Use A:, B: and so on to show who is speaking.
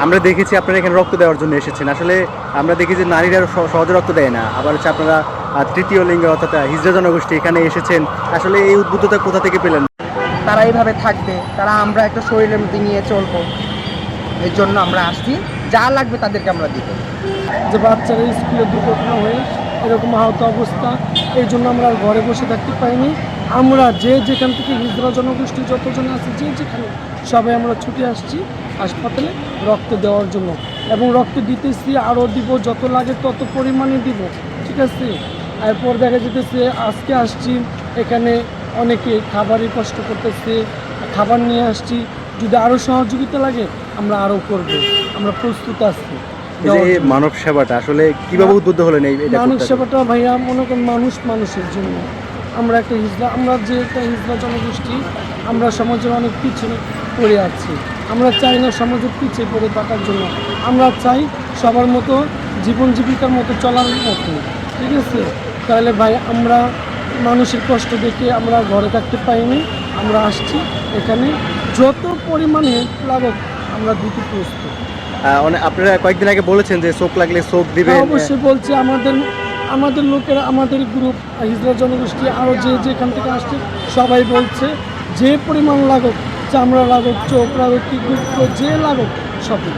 A: আমরা দেখেছি আপনারা এখানে রক্ত দেওয়ার জন্য এসেছেন। আসলে আমরা দেখি যে নারীরা সহজে রক্ত দেয় না। আবার হচ্ছে আপনারা তৃতীয় লিঙ্গ অর্থাৎ হিজড়া জনগোষ্ঠী এখানে এসেছেন। আসলে এই উদ্বুদ্ধতা কোথা থেকে পেলেন?
B: তারা এইভাবে থাকবে, তারা আমরা একটা শরীরের মধ্যে নিয়ে চলবো, এর জন্য আমরা আসছি। যা লাগবে তাদেরকে আমরা দিব।
C: যে বাচ্চারা স্কুলে দুর্ঘটনা হয়ে এরকম আহত অবস্থা, এই জন্য আমরা আর ঘরে বসে থাকতে পারিনি। আমরা যে যেখান থেকে হিজড়া জনগোষ্ঠী যতজন আছে যে যেখানে সবাই আমরা ছুটে আসছি হাসপাতালে রক্ত দেওয়ার জন্য, এবং রক্ত দিতেছি, আরও দিব, যত লাগে তত পরিমাণে দিব, ঠিক আছে। এরপর দেখা যেতেছে আজকে আসছি, এখানে অনেকে খাবারের কষ্ট করতেছে, খাবার নিয়ে আসছি, যদি আরও সহযোগিতা লাগে আমরা আরও করব, আমরা প্রস্তুত আছি।
A: এই যে এই মানব সেবাটা আসলে কিভাবে উদ্বুদ্ধ হলেন এটা
C: মানব
A: করতে?
C: সেবাটা ভাইয়া মনে করেন মানুষ মানুষের জন্য। আমরা একটা হিজড়া, আমরা যে একটা হিজড়া জনগোষ্ঠী, আমরা সমাজের অনেক পিছনে পড়ে আছি। আমরা চাই না সমাজের পিছিয়ে পড়ে থাকার জন্য, আমরা চাই সবার মতো জীবন জীবিকার মতো চলার মতো, ঠিক আছে। তাহলে ভাই আমরা মানুষের কষ্ট দেখে আমরা ঘরে থাকতে পাইনি, আমরা আসছি এখানে, যত পরিমাণে লাগুক আমরা দিতে প্রস্তুত।
A: আপনারা কয়েকদিন আগে বলেছেন যে চোখ লাগলে চোখ দিবেন।
C: অবশ্যই বলছি, আমাদের লোকেরা, আমাদের গ্রুপ হিজড়া জনগোষ্ঠী আরও যে যেখান থেকে আসছে সবাই বলছে যে পরিমাণ লাগুক, চামড়া লাগুক, চোখ লাগুক, কিডনি যে লাগুক সবই।